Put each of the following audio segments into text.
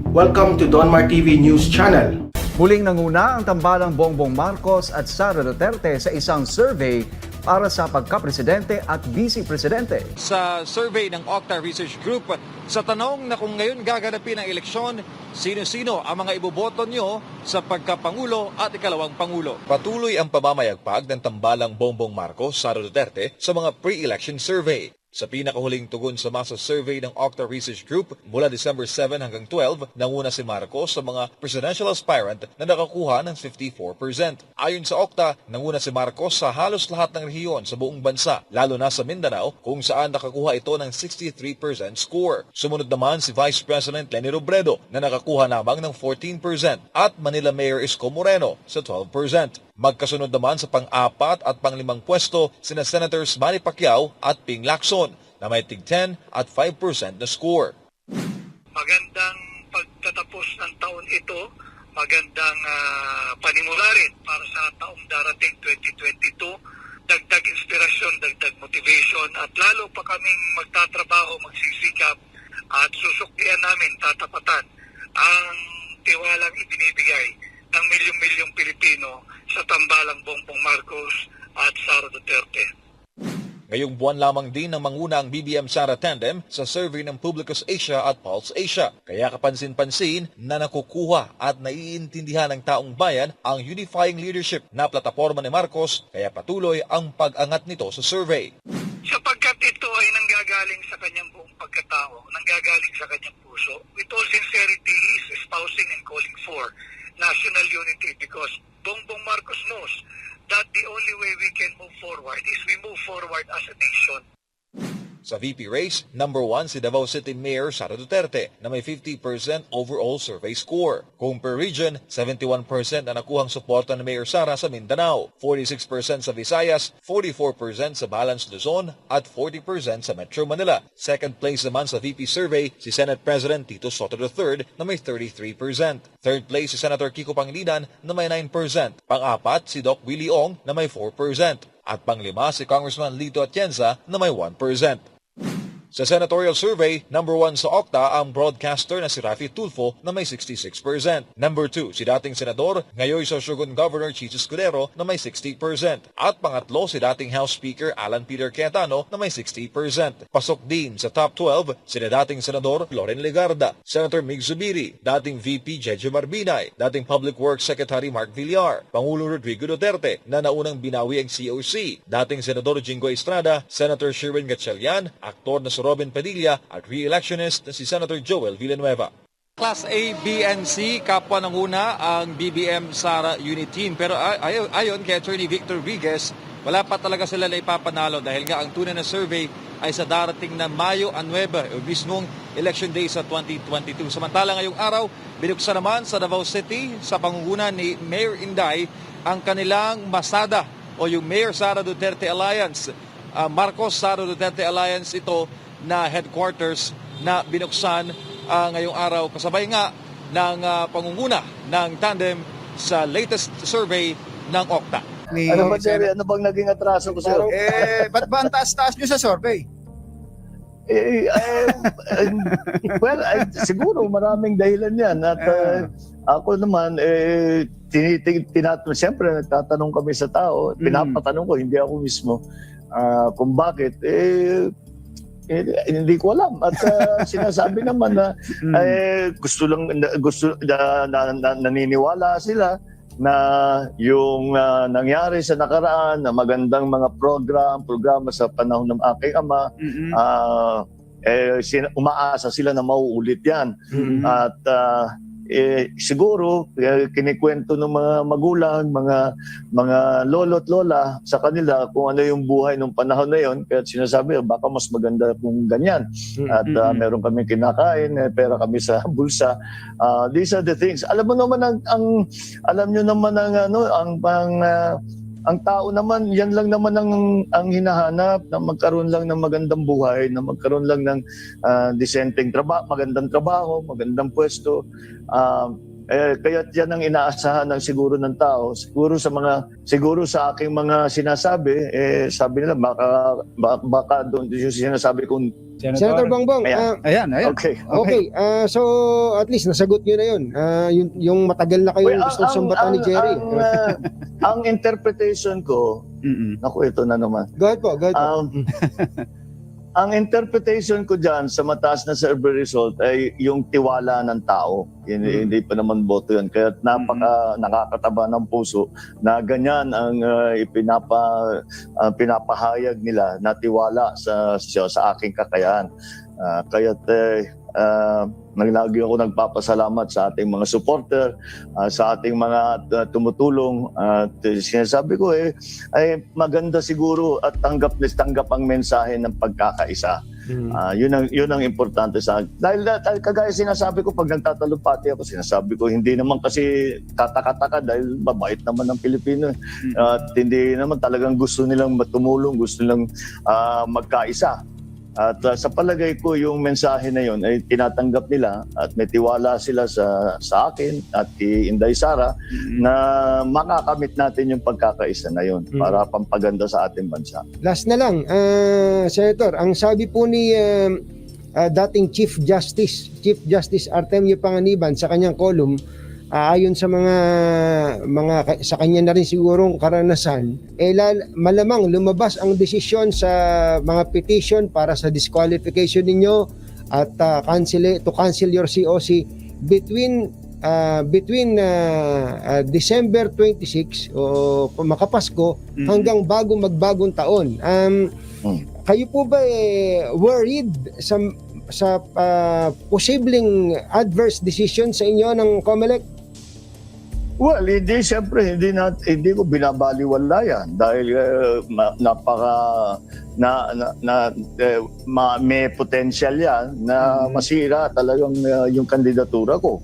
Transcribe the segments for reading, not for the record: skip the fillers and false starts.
Welcome to Donmar TV News Channel. Muling nanguna ang tambalang Bongbong Marcos at Sara Duterte sa isang survey para sa pagkapresidente at vice-presidente. Sa survey ng Octa Research Group, sa tanong na kung ngayon gaganapin ang eleksyon, sino-sino ang mga iboboto nyo sa pagkapangulo at ikalawang pangulo? Patuloy ang pamamayagpag ng tambalang Bongbong Marcos, Sara Duterte sa mga pre-election survey. Sa pinakahuling tugon sa masa survey ng Octa Research Group, mula December 7 hanggang 12, nanguna si Marcos sa mga presidential aspirant na nakakuha ng 54%. Ayon sa Octa, nanguna si Marcos sa halos lahat ng rehiyon sa buong bansa, lalo na sa Mindanao kung saan nakakuha ito ng 63% score. Sumunod naman si Vice President Leni Robredo na nakakuha lamang ng 14% at Manila Mayor Isko Moreno sa 12%. Magkasunod naman sa pang-apat at pang-limang pwesto sina Senators Manny Pacquiao at Ping Lacson na may tig 10 at 5% na score. Magandang pagtatapos ng taon ito, magandang panimula rin para sa taong darating 2022. Dagdag inspirasyon, dagdag motivation at lalo pa kaming magtatrabaho, magsisikap at susuklian namin, tatapatan ang tiwalang ibinibigay ng milyong-milyong Pilipino sa tambalang Bongbong Marcos at Sara Duterte. Ngayong buwan lamang din ng manguna ang BBM-Sara tandem sa survey ng Publicus Asia at Pulse Asia. Kaya kapansin-pansin na nakukuha at naiintindihan ng taong bayan ang unifying leadership na plataforma ni Marcos, kaya patuloy ang pag-angat nito sa survey. Sapagkat ito ay nanggagaling sa kanyang buong pagkatao, nanggagaling sa kanyang puso, with all sincerity, he is espousing and calling for national unity because Bongbong Marcos knows that the only way we can move forward is we move forward as a nation. Sa VP race, number 1 si Davao City Mayor Sara Duterte na may 50% overall survey score. Kung per region, 71% na nakuhang suporta ni Mayor Sara sa Mindanao, 46% sa Visayas, 44% sa Balance Luzon at 40% sa Metro Manila. Second place naman sa VP survey si Senate President Tito Soto III na may 33%. Third place si Senator Kiko Pangilinan na may 9%. Pang-apat si Doc Willie Ong na may 4%. At panglima si Congressman Lito Atienza na may 1%. Sa senatorial survey, number 1 sa Octa ang broadcaster na si Rafi Tulfo na may 66%. Number 2 si dating senador, ngayon Sorsogon Governor Chicho Escudero na may 60%. At pangatlo si dating House Speaker Alan Peter Cayetano na may 60%. Pasok din sa top 12 si dating senador Loren Legarda, Senator Mig Zubiri, dating VP Jeje Marbinay, dating Public Works Secretary Mark Villar, Pangulo Rodrigo Duterte na naunang binawi ang COC, dating Senador Jingo Estrada, Senator Sherwin Gatchalian, aktor na si Robin Padilla at re-electionist na si Senator Joel Villanueva. Class A, B, and C, kapwa ng una ang BBM Sara Unit Team. Pero ayon kay Attorney Victor Vigues, wala pa talaga sila na ipapanalo dahil nga ang tunay na survey ay sa darating na Mayo 9, o mismong election day sa 2022. Samantala ngayong araw, binuksan naman sa Davao City sa pangunguna ni Mayor Inday ang kanilang masada o yung Mayor Sara Duterte Alliance. Marcos Sara Duterte Alliance ito na headquarters na binuksan ngayong araw kasabay nga ng pangunguna ng tandem sa latest survey ng Octa. Ano ba, sir? Ano bang naging atraso ko, sir? Ba't ba ang taas-taas nyo sa survey? Siguro maraming dahilan yan. At ako naman, siyempre nagtatanong kami sa tao, pinapatanong ko, hindi ako mismo, kung bakit, hindi ko alam. At sinasabi naman na naniniwala sila na yung nangyari sa nakaraan na magandang mga programa sa panahon ng aking ama, umaasa sila na mauulit yan. At siguro kinikwento ng mga magulang, mga lolo't lola sa kanila kung ano yung buhay ng panahon na yon, kaya sinasabi baka mas maganda kung ganyan. At meron kami kinakain, pera kami sa bulsa. These are the things. Alam mo naman alam niyo naman ang tao naman, yan lang naman ang hinahanap, na magkaroon lang ng magandang buhay, na magkaroon lang ng decenteng trabaho, magandang pwesto. Kaya yan ang inaasahan ng siguro ng tao. Siguro sa aking mga sinasabi, sabi nila baka doon yung sinasabi kong Senator Bongbong, Ayan. ayan. Okay. Okay, so at least nasagot nyo na yun. Yung matagal na kayong gusto sumbatan ni Jerry. Ang interpretation ko, naku, ito na naman. Go ahead po. Ang interpretation ko dyan sa mataas na survey result ay yung tiwala ng tao. Hindi pa naman boto yun. Kaya nakakataba ng puso na ganyan ang pinapahayag nila na tiwala sa aking kakayahan. Kaya't lagi ako nagpapasalamat sa ating mga supporter, sa ating mga tumutulong. At sinasabi ko ay maganda siguro at tanggap ang mensahe ng pagkakaisa. Yun ang importante sa akin. Dahil kagaya sinasabi ko pag nagtatalumpati ako, sinasabi ko hindi naman kasi tataka-taka dahil mabait naman ng Pilipino. At hindi naman talagang gusto nilang tumulong, gusto nilang magkaisa. At sa palagay ko, yung mensahe na yun ay tinatanggap nila at may tiwala sila sa akin at kay Inday Sara na makakamit natin yung pagkakaisa na yun para pampaganda sa ating bansa. Last na lang, Senator, ang sabi po ni dating Chief Justice Artemio Panganiban sa kanyang column, ayon sa mga sa kanya na rin sigurong karanasan, malamang lumabas ang desisyon sa mga petition para sa disqualification ninyo at to cancel your COC between December 26 o makapasko hanggang magbagong taon. Kayo po ba worried sa posibleng adverse decision sa inyo ng COMELEC? Well, siyempre hindi ko binabaliwala yan dahil may potential yan na masira talagang yung kandidatura ko.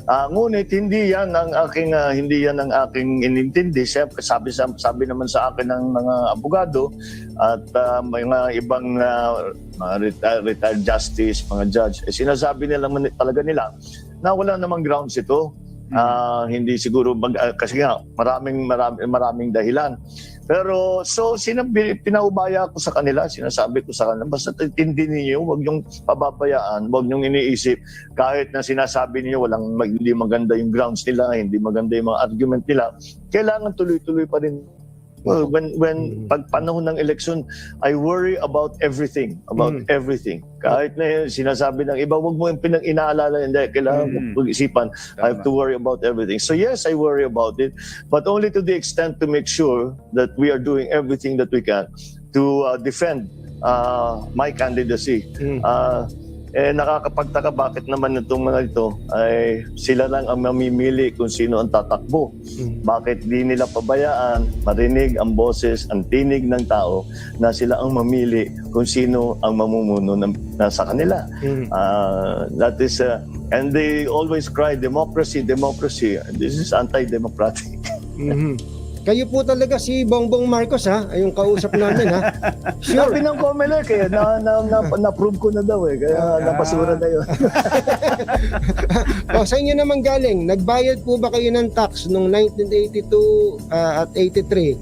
Ngunit hindi yan ang aking inintindi. Siyempre, sabi naman sa akin ng mga abogado at mga ibang retired justice, mga judge, sinasabi nila talaga na wala namang grounds ito. Hindi siguro kasi nga maraming dahilan. Pero pinaubaya ko sa kanila, sinasabi ko sa kanila, basta tindin niyo, huwag niyong pababayaan, huwag niyong iniisip kahit na sinasabi niyo hindi maganda yung grounds nila, hindi maganda yung mga argument nila, kailangan tuloy-tuloy pa rin. Well, when pag panahon ng election, I worry about everything, everything. Kahit na sinasabi ng iba, wag mo yung inaalala, hindi, kailangan mo pag-isipan. I have to worry about everything. So yes, I worry about it, but only to the extent to make sure that we are doing everything that we can to defend my candidacy. Nakakapagtaka bakit naman itong mga ito ay sila lang ang mamimili kung sino ang tatakbo. Bakit di nila pabayaan marinig ang boses, ang tinig ng tao na sila ang mamili kung sino ang mamumuno sa kanila. That is and they always cry democracy. This is anti-democratic. Kayo po talaga si Bongbong Marcos, yung kausap namin, ha? Sure. Sabi ng COMELEC na-prove ko na daw kaya napasura na yun. Sa inyo naman galing, nagbayad po ba kayo ng tax noong 1982 at 83?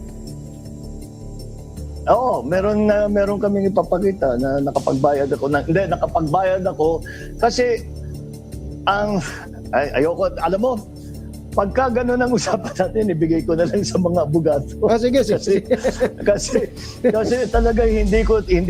Oo, meron kaming ipapakita na nakapagbayad ako. Nakapagbayad ako kasi ayoko, alam mo, pagka gano'n ang usapan natin, ibigay ko na lang sa mga abogado. Sige. Kasi talaga hindi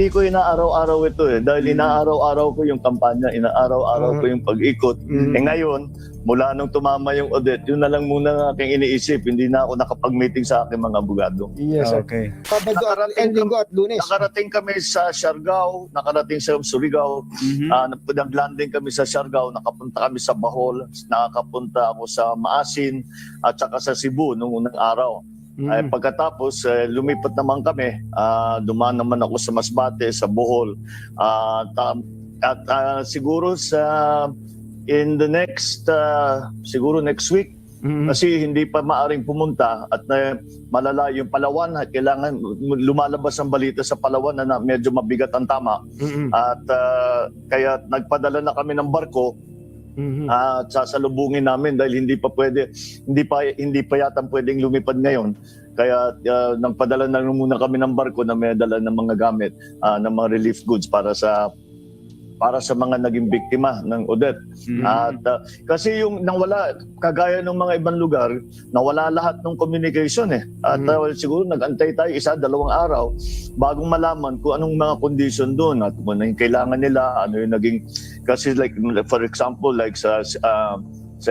ko inaaraw-araw ito dahil inaaraw-araw ko yung kampanya, inaaraw-araw ko yung pag-ikot. Ngayon, mula nung tumama yung Odette, yun na lang muna ang aking iniisip. Hindi na ako nakapag-meeting sa aking mga abogado. Yes, okay. Sabado at Linggo at Lunes. Nakarating kami sa Siargao, nakarating sa Surigao, nag-landing kami sa Siargao, nakapunta kami sa Bohol, nakapunta ako sa Maasin at saka sa Cebu nung unang araw. Pagkatapos, lumipat naman kami, dumaan naman ako sa Masbate, sa Bohol, at siguro in the next week, kasi hindi pa maaring pumunta at malala yung Palawan at kailangan lumalabas ang balita sa Palawan na medyo mabigat ang tama. At kaya nagpadala na kami ng barko At sasalubungin namin dahil hindi pa yata pwedeng lumipad ngayon. Kaya nagpadala na muna kami ng barko na may dala ng mga gamit, ng mga relief goods para sa mga naging biktima ng Odette. At kasi yung nawala, kagaya ng mga ibang lugar, nawala lahat ng communication eh. At siguro nag-antay tayo 1-2 araw bagong malaman kung anong mga condition doon at kung ano yung kailangan nila, ano yung naging, kasi like for example like sa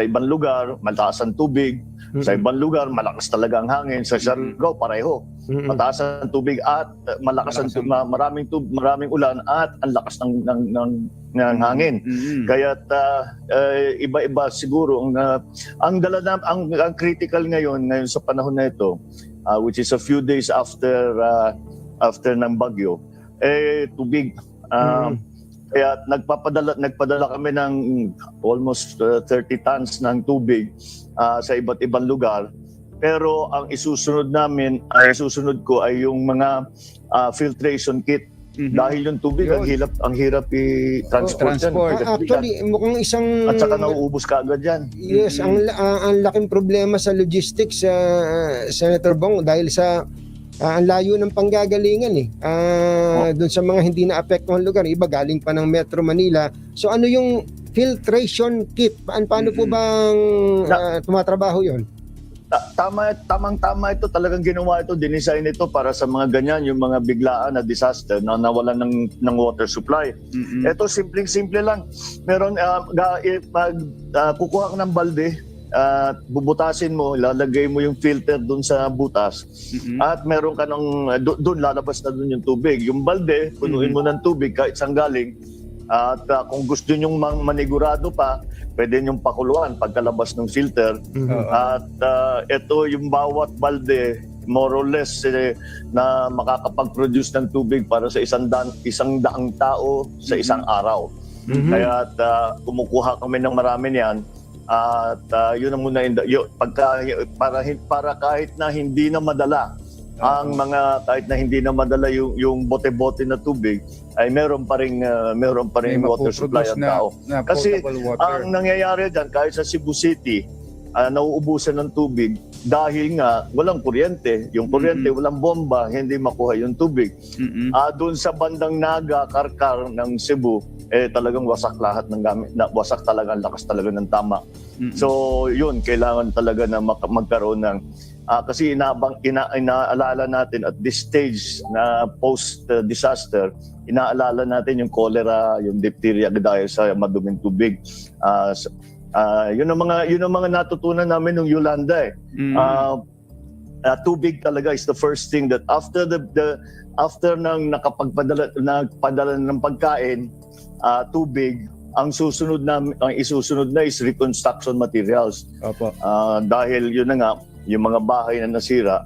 ibang lugar mataas ang tubig, sa ibang lugar malakas talaga ang hangin, sa Siargao pareho. Mataas ang tubig at maraming ulan at ang lakas ng hangin. Kaya iba-iba siguro ang critical ngayon sa panahon na ito, which is a few days after ng bagyo, tubig. Kaya nagpadala kami ng almost 30 tons ng tubig sa iba't ibang lugar. Pero ang isusunod ko ay yung mga filtration kit. Dahil yung tubig ang hirap i-transport. Actually, mukhang isang... At saka nauubos ka agad yan. Yes, ang laking problema sa logistics, Senator Bong, dahil sa ang layo ng panggagalingan doon sa mga hindi na-apektuhan lugar. Iba galing pa ng Metro Manila. So ano yung filtration kit? Paano po bang tumatrabaho yon? Tamang-tama ito, talagang ginawa ito, dinesign ito para sa mga ganyan, yung mga biglaan na disaster na nawalan ng water supply. Ito simpleng-simple lang. Meron kukuha ka ng balde at bubutasin mo, ilalagay mo yung filter dun sa butas at meron ka doon lalabas na dun yung tubig. Yung balde, punuin mo ng tubig kahit saan galing. At kung gusto nyong manigurado pa, pwede nyong pakuluan pagkalabas ng filter. At ito yung bawat balde, more or less na makakapag-produce ng tubig para sa isang daang tao sa isang araw. Kaya kumukuha kami ng marami niyan. At yun ang muna para kahit na hindi na madala kahit na hindi na madala yung bote-bote na tubig, ay meron pa ring water supply ang tao. Kasi ang nangyayari diyan kahit sa Cebu City, nauubusan ng tubig dahil nga walang kuryente. Yung kuryente, walang bomba, hindi makuha yung tubig. Doon sa bandang Naga, Karkar ng Cebu, talagang wasak lahat ng gamit, wasak talaga, ang lakas talaga ng tama. So yun, kailangan talaga na magkaroon ng kasi inaalala natin at this stage na post-disaster, inaalala natin yung cholera, yung diphtheria dahil sa maduming tubig. Yun ang mga natutunan namin ng Yolanda tubig talaga is the first thing that after nang nagpadala ng pagkain, tubig, ang isusunod na is reconstruction materials. Dahil yun na nga, yung mga bahay na nasira,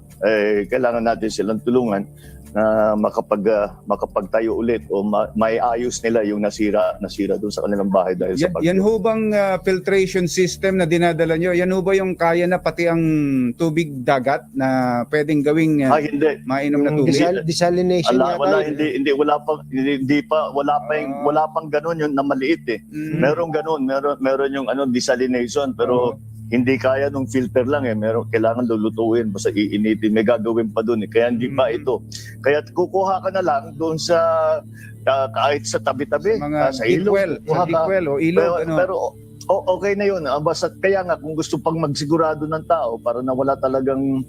kailangan natin silang tulungan na makapagtayo ulit o maiayos nila yung nasira doon sa kanilang bahay dahil sa bagyo. Yan ho bang filtration system na dinadala nyo? Yan ho ba yung kaya na pati ang tubig dagat na pwedeng gawing hindi. mainom na tubig? Desalination wala pang ganun yung na maliit eh. Meron ganun, meron yung desalination pero hindi kaya nung filter lang kailangan lulutuin, basta iinitin, may gagawin pa doon kaya hindi pa ito. Kaya kukuha ka na lang doon sa kahit sa tabi-tabi, sa ilog, o ilog. Pero okay na yun. Basta kaya nga kung gusto pang magsigurado ng tao para na wala talagang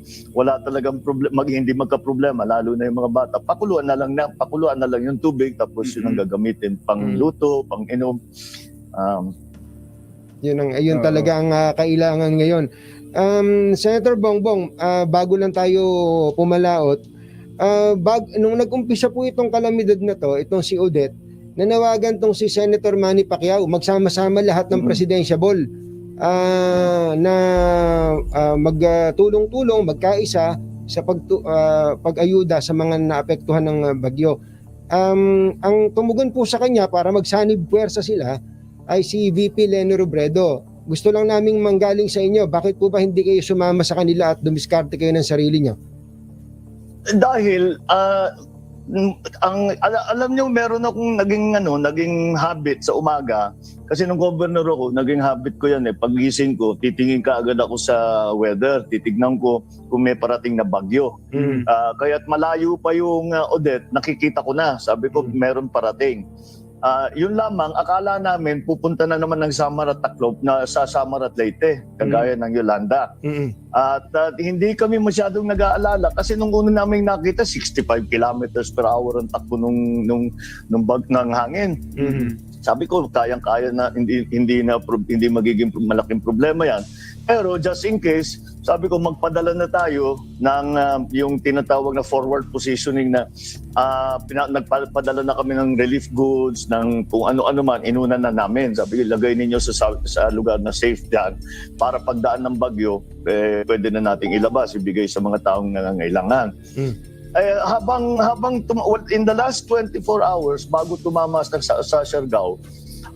problema, hindi magka-problema lalo na yung mga bata, pakuluan na lang yung tubig tapos yun ang gagamitin pang luto, pang inom. Yun talaga ang kailangan ngayon. Senator Bongbong, bago lang tayo pumalaot, nung nag-umpisa po itong kalamidad na to, itong si Odette, nanawagan tong si Senator Manny Pacquiao, magsama-sama lahat ng presidentiable na magtulong-tulong, magkaisa sa pag-ayuda sa mga naapektuhan ng bagyo. Ang tumugon po sa kanya para magsanib puwersa sila ay si VP Leni Robredo. Gusto lang naming manggaling sa inyo, bakit po ba hindi kayo sumama sa kanila at dumiskarte kayo ng sarili nyo? Dahil Alam niyo, meron akong naging habit sa umaga kasi nung governor ako, naging habit ko yan pagising ko, titingin ka agad ako sa weather, titignan ko kung may parating na bagyo. Kaya't malayo pa yung Odette, nakikita ko na, sabi ko meron parating. Yun lamang, akala namin pupunta na naman ng Samar at Tacloban na sa Samar at Leyte, kagaya ng Yolanda. At hindi kami masyadong nag-aalala kasi nung una namin nakita 65 kilometers per hour ang takbo nung bag ng hangin. Sabi ko kayang-kaya na, hindi magiging malaking problema yan. Pero just in case, sabi ko magpadala na tayo ng yung tinatawag na forward positioning na nagpadala na kami ng relief goods, ng kung ano-ano man, inuna na namin. Sabi ko, lagay ninyo sa lugar na safe dyan para pagdaan ng bagyo, pwede na nating ilabas, ibigay sa mga taong nangangailangan. Habang in the last 24 hours, bago tumamas sa Siargao,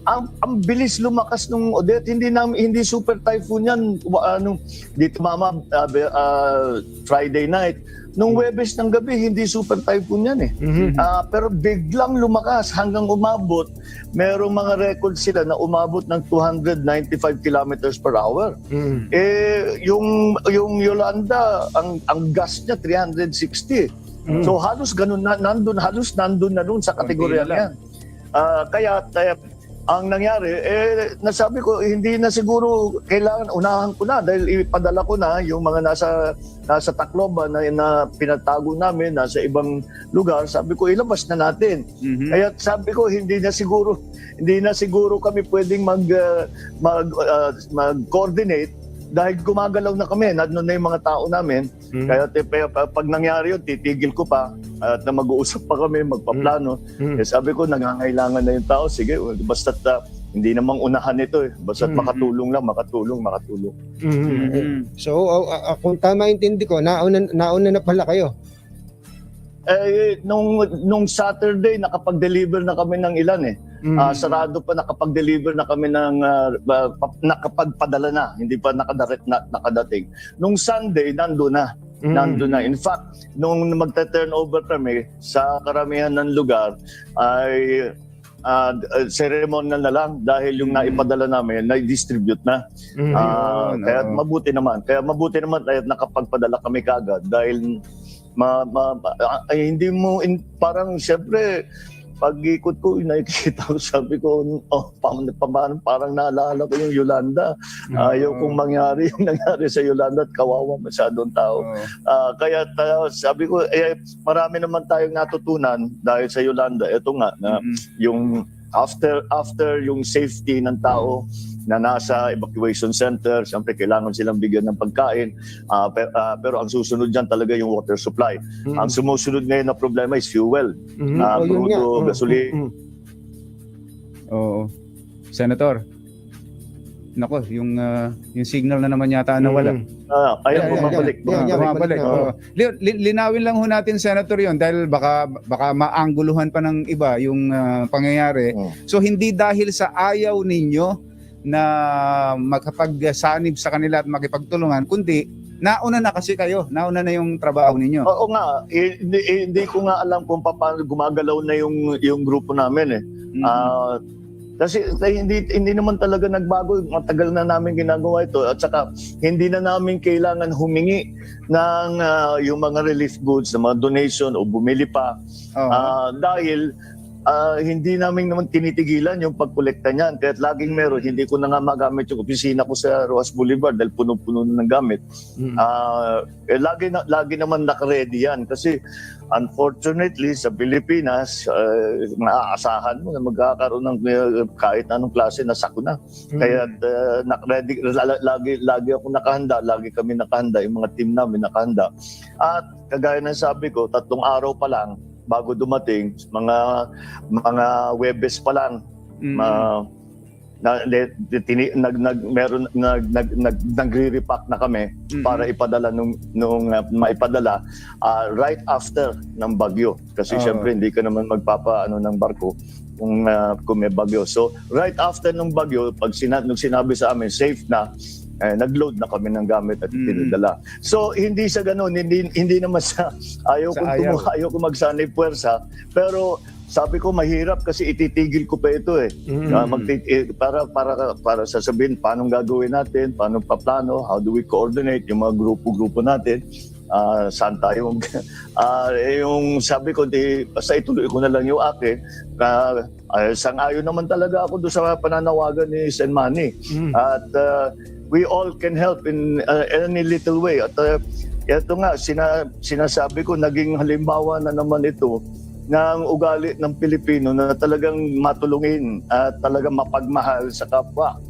ang bilis lumakas nung Odette, hindi super typhoon yan dito mama Friday night. Nung Huwebes ng gabi, hindi super typhoon yan pero biglang lumakas hanggang umabot. Merong mga record sila na umabot ng 295 kilometers per hour. Yung Yolanda, ang gas niya 360. So halos ganun na, nandun na nun sa kategorya yan. Kaya ang nangyari, nasabi ko, hindi na siguro kailangan, unahan ko na dahil ipadala ko na yung mga nasa Tacloban na pinatago namin, nasa ibang lugar. Sabi ko, ilabas na natin. Kaya sabi ko, hindi na siguro kami pwedeng mag-coordinate dahil gumagalaw na kami, nandun na yung mga tao namin. Kaya pag nangyari yun, titigil ko pa at na mag-uusap pa kami, magpaplano. Sabi ko, nangangailangan na yung tao. Sige, basta't hindi namang unahan ito Basta't makatulong lang, makatulong. So, kung tama intindi ko, nauna na pala kayo. Nung Saturday, nakapag-deliver na kami ng ilan sarado pa, nakapag-deliver na kami ng nakapagpadala na, hindi pa nakadating. Nung Sunday, nandun na. In fact, nung magta-turnover kami sa karamihan ng lugar ay ceremonial na lang dahil yung naipadala namin na-distribute na. Kaya mabuti naman ay nakapagpadala kami kaagad dahil hindi mo parang siyempre pag-ikot ko, nakikita ko, sabi ko, parang naalala ko yung Yolanda. Ayaw kong mangyari yung nangyari sa Yolanda at kawawa masyadong tao. Kaya sabi ko, marami naman tayong natutunan dahil sa Yolanda. Ito nga, na yung after yung safety ng tao na nasa evacuation center, siyempre kailangan silang bigyan ng pagkain. Pero ang susunod dyan talaga yung water supply. Ang sumusunod ngayon na problema is fuel. Crudo, gasolina. Oo. Senator, nako, yung signal na naman yata nawala. Ayun, bumabalik. Bumabalik. Linawin lang ho natin, Senator, yon dahil baka maangguluhan pa ng iba yung pangyayari. So hindi dahil sa ayaw ninyo na makapagsanib sa kanila at makipagtulungan, kundi nauna na kasi kayo, nauna na yung trabaho ninyo. Oo nga, hindi ko nga alam kung paano gumagalaw na yung grupo namin kasi hindi naman talaga nagbago, matagal na namin ginagawa ito at saka hindi na namin kailangan humingi ng yung mga relief goods, ng mga donation o bumili pa dahil hindi namin naman tinitigilan yung pagkolekta niyan. Kahit laging meron, hindi ko na nga magamit yung opisina ko sa Rojas Boulevard dahil puno-puno na ng gamit. Lagi naman naka-ready yan. Kasi unfortunately sa Pilipinas, maaasahan mo na magkakaroon ng kahit anong klase na sakuna. Kaya naka-ready, lagi ako nakahanda, lagi kami nakahanda, yung mga team namin nakahanda. At kagaya ng sabi ko, 3 araw pa lang, bago dumating, mga Huwebes pa lang, nagre-repack na kami para ipadala nung maipadala right after ng bagyo. Kasi syempre hindi ka naman magpapaano ng barko kung may bagyo. So right after ng bagyo, nung sinabi sa amin safe na, nag-load na kami ng gamit at pinadala. So hindi sa ganun, hindi naman sa ayaw ko magsanay puwersa, pero sabi ko mahirap kasi ititigil ko pa ito para sasabihin paano gagawin natin, paano paplano, how do we coordinate yung mga grupo natin, saan tayo yung sabi ko basta ituloy ko na lang yung akin. Sang-ayon naman talaga ako doon sa pananawagan ni Sen Manny. At we all can help in any little way. At ito nga, sinasabi ko, naging halimbawa na naman ito ng ugali ng Pilipino na talagang matulungin at talagang mapagmahal sa kapwa.